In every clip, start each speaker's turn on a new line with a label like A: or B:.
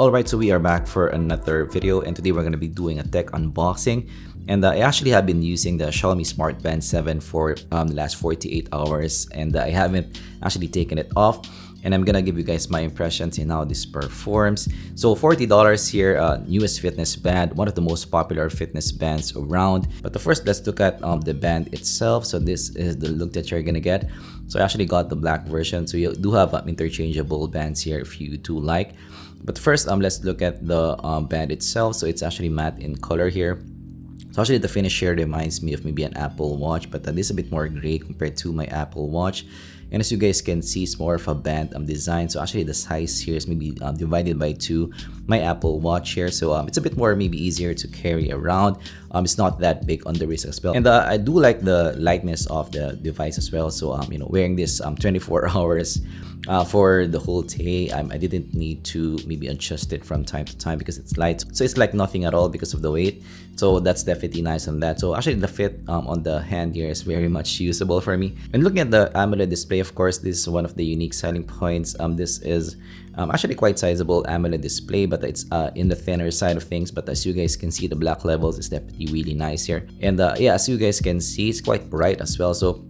A: Alright, so we are back for another video, and today we're going to be doing a tech unboxing. And I actually have been using the Xiaomi Smartband 7 for the last 48 hours, and I haven't actually taken it off. And I'm gonna give you guys my impressions in how this performs. So $40 here, newest fitness band, one of the most popular fitness bands around. But first, let's look at the band itself. So this is the look that you're gonna get. So I actually got the black version. So you do have interchangeable bands here if you do like. But first, let's look at the band itself. So it's actually matte in color here. So actually the finish here reminds me of maybe an Apple Watch, but this is a bit more gray compared to my Apple Watch. And as you guys can see, it's more of a band design. So actually the size here is maybe divided by 2 my Apple Watch here. So it's a bit more maybe easier to carry around. It's not that big on the wrist as well. And I do like the lightness of the device as well. So wearing this 24 hours for the whole day, I didn't need to maybe adjust it from time to time because it's light. So it's like nothing at all because of the weight. So that's definitely nice on that. So actually the fit on the hand here is very much usable for me. And looking at the AMOLED display, of course, this is one of the unique selling points. This is actually quite sizable AMOLED display, but it's in the thinner side of things. But as you guys can see, the black levels is definitely really nice here. And yeah, as you guys can see, it's quite bright as well. So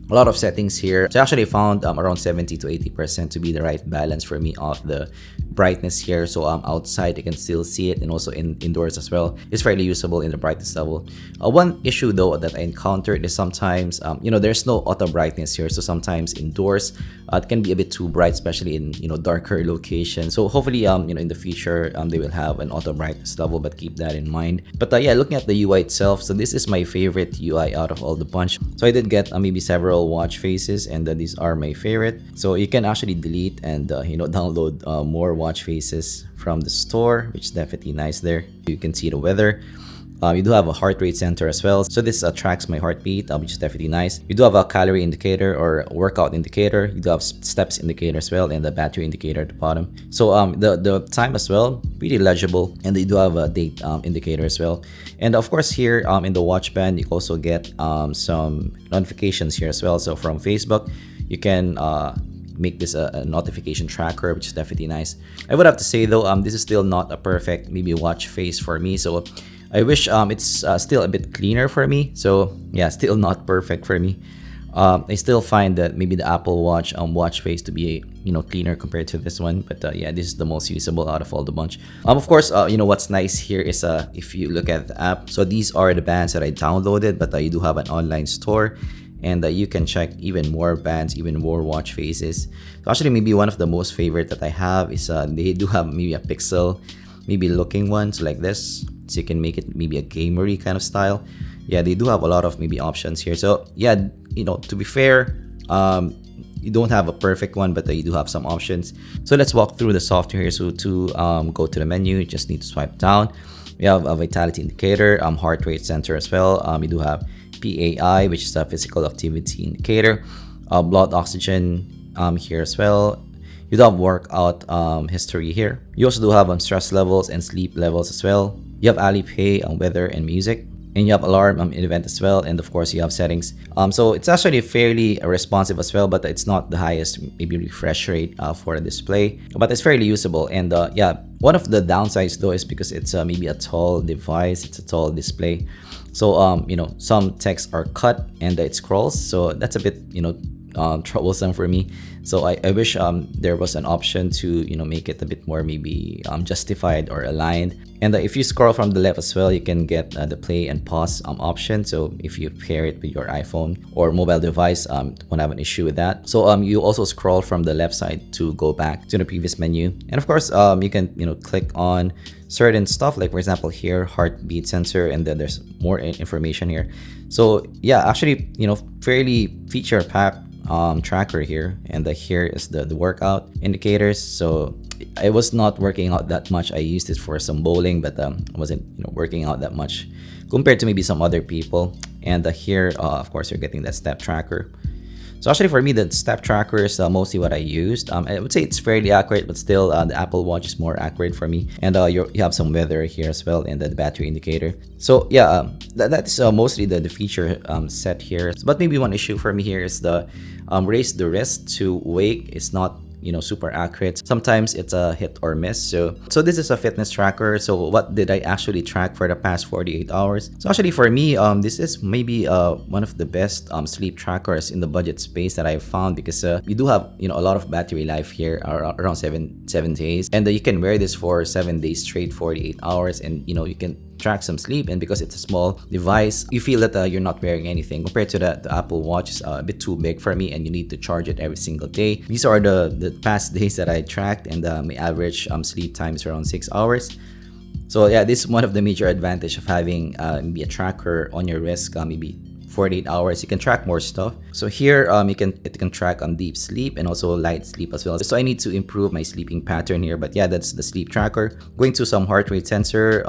A: a lot of settings here. So I actually found around 70 to 80% to be the right balance for me of the brightness here. So outside you can still see it, and also indoors as well. It's fairly usable in the brightness level. One issue though that I encountered is sometimes there's no auto brightness here. So sometimes indoors it can be a bit too bright, especially in darker locations. So hopefully in the future they will have an auto brightness level, but keep that in mind. But yeah, looking at the UI itself, so this is my favorite UI out of all the bunch. So I did get maybe several watch faces, and these are my favorite. So you can actually delete and download more watch faces from the store, which is definitely nice there. You can see the weather. You do have a heart rate sensor as well. So this tracks my heartbeat, which is definitely nice. You do have a calorie indicator or workout indicator. You do have steps indicator as well, and the battery indicator at the bottom. So the time as well, pretty legible. And they do have a date indicator as well. And of course here in the watch band, you also get some notifications here as well. So from Facebook, you can make this a notification tracker, which is definitely nice. I would have to say though, this is still not a perfect maybe watch face for me. So I wish it's still a bit cleaner for me. So yeah, still not perfect for me. I still find that maybe the Apple Watch watch face to be cleaner compared to this one. But yeah, this is the most usable out of all the bunch. Of course, what's nice here is if you look at the app. So these are the bands that I downloaded, but you do have an online store. And you can check even more bands, even more watch faces. So actually, maybe one of the most favorite that I have is they do have maybe a pixel, maybe looking ones like this. So you can make it maybe a gamery kind of style. Yeah, they do have a lot of maybe options here. So yeah, to be fair, you don't have a perfect one, but you do have some options. So let's walk through the software here. So to go to the menu, you just need to swipe down. We have a vitality indicator, heart rate sensor as well. You do have PAI, which is a physical activity indicator, blood oxygen here as well. You do have workout history here. You also do have stress levels and sleep levels as well. You have Alipay, weather and music, and you have alarm event as well. And of course you have settings. So it's actually fairly responsive as well, but it's not the highest maybe refresh rate for the display, but it's fairly usable. And yeah, one of the downsides though is because it's maybe a tall device, it's a tall display. So some texts are cut and it scrolls, so that's a bit troublesome for me. So I wish there was an option to make it a bit more maybe justified or aligned. And if you scroll from the left as well, you can get the play and pause option. So if you pair it with your iPhone or mobile device, won't have an issue with that. So you also scroll from the left side to go back to the previous menu. And of course you can click on certain stuff, like for example here, heartbeat sensor, and then there's more information here. So yeah, actually fairly feature packed tracker here. And here is the workout indicators. So I was not working out that much. I used it for some bowling, but I wasn't working out that much compared to maybe some other people. And here of course you're getting that step tracker. So actually for me, the step tracker is mostly what I used. I would say it's fairly accurate, but still the Apple Watch is more accurate for me. And you have some weather here as well, and the battery indicator. So yeah, that's mostly the feature set here. But maybe one issue for me here is the raise the wrist to wake is not super accurate. Sometimes it's a hit or miss. So this is a fitness tracker. So what did I actually track for the past 48 hours? So actually for me, this is maybe one of the best sleep trackers in the budget space that I've found, because you do have a lot of battery life here, around 7 days, and you can wear this for 7 days straight, 48 hours, and you can track some sleep. And because it's a small device, you feel that you're not wearing anything compared to the Apple Watch. Is a bit too big for me, and you need to charge it every single day. These are the past days that I tracked, and my average sleep time is around 6 hours. So yeah, this is one of the major advantage of having maybe a tracker on your wrist. Maybe 48 hours, you can track more stuff. So here it can track deep sleep and also light sleep as well. So I need to improve my sleeping pattern here, but yeah, that's the sleep tracker. Going to some heart rate sensor.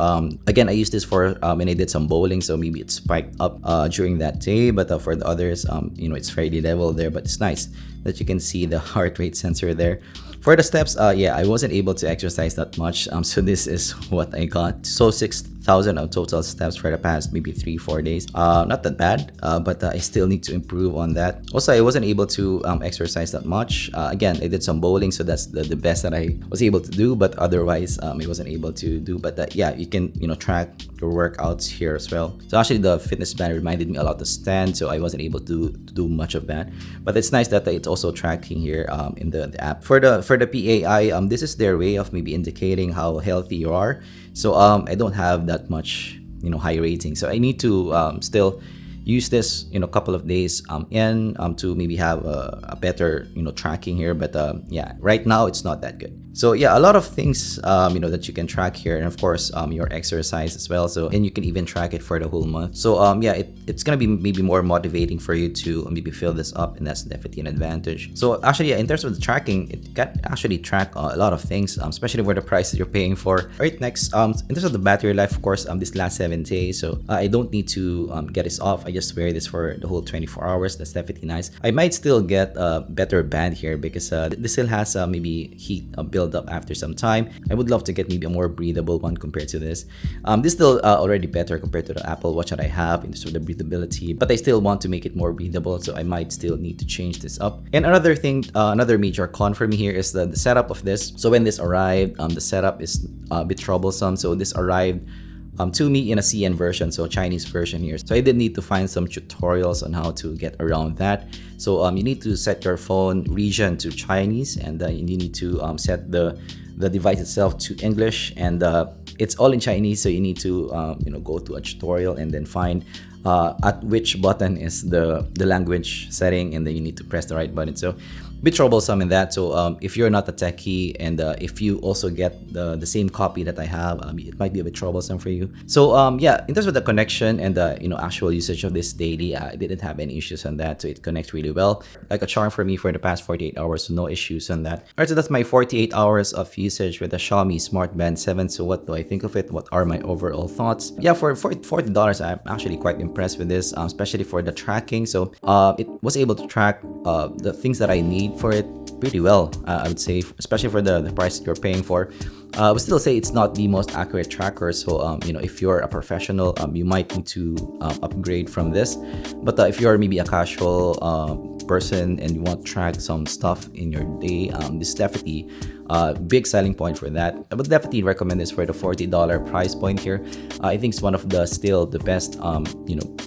A: Again, I used this for when I did some bowling, so maybe it spiked up during that day, but for the others, it's fairly level there. But it's nice that you can see the heart rate sensor there. For the steps, yeah, I wasn't able to exercise that much, so this is what I got. So 6,000 of total steps for the past maybe 3-4 days. Not that bad, but I still need to improve on that. Also, I wasn't able to exercise that much. Again, I did some bowling, so that's the best that I was able to do, but otherwise I wasn't able to do. But yeah, you can track your workouts here as well. So actually the fitness band reminded me a lot of stand, so I wasn't able to do much of that. But it's nice that it's also tracking here in the app. For the PAI, this is their way of maybe indicating how healthy you are. So I don't have that much high rating, so I need to still use this a couple of days to maybe have a better tracking here. But yeah, right now it's not that good. So yeah, a lot of things that you can track here, and of course your exercise as well. So, and you can even track it for the whole month. So yeah, it's gonna be maybe more motivating for you to maybe fill this up, and that's definitely an advantage. So actually, yeah, in terms of the tracking, it can actually track a lot of things, especially for the price that you're paying for. Right, next, in terms of the battery life, of course, this last 7 days, so I don't need to get this off. I just wear this for the whole 24 hours. That's definitely nice. I might still get a better band here, because this still has maybe heat build up after some time. I would love to get maybe a more breathable one compared to this. This still already better compared to the Apple Watch that I have in terms of the breathability, but I still want to make it more breathable, so I might still need to change this up. And another thing, another major con for me here is the setup of this. So when this arrived, the setup is a bit troublesome. So this arrived to me in a CN version, so Chinese version here. So I did need to find some tutorials on how to get around that. So you need to set your phone region to Chinese, and you need to set the device itself to English, and it's all in Chinese. So you need to go to a tutorial and then find at which button is the language setting, and then you need to press the right button. So a bit troublesome in that. So if you're not a techie, and if you also get the same copy that I have, it might be a bit troublesome for you. So yeah, in terms of the connection and the actual usage of this daily, I didn't have any issues on that. So it connects really well, like a charm for me for the past 48 hours. So no issues on that. All right, so that's my 48 hours of usage with the Xiaomi Smartband 7. So what do I think of it? What are my overall thoughts? Yeah, for $40, I'm actually quite impressed with this, especially for the tracking. So it was able to track the things that I need for it pretty well, I would say, especially for the price you're paying for. I would still say it's not the most accurate tracker. So if you're a professional, you might need to upgrade from this. But if you're maybe a casual person and you want to track some stuff in your day, this is definitely a big selling point for that. I would definitely recommend this for the $40 price point here. I think it's one of the best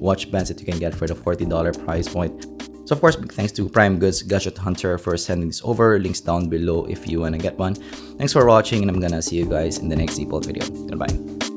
A: watch bands that you can get for the $40 price point. So of course, big thanks to Prime Goods Gadget Hunter for sending this over. Links down below if you want to get one. Thanks for watching, and I'm gonna see you guys in the next zpolt video. Goodbye.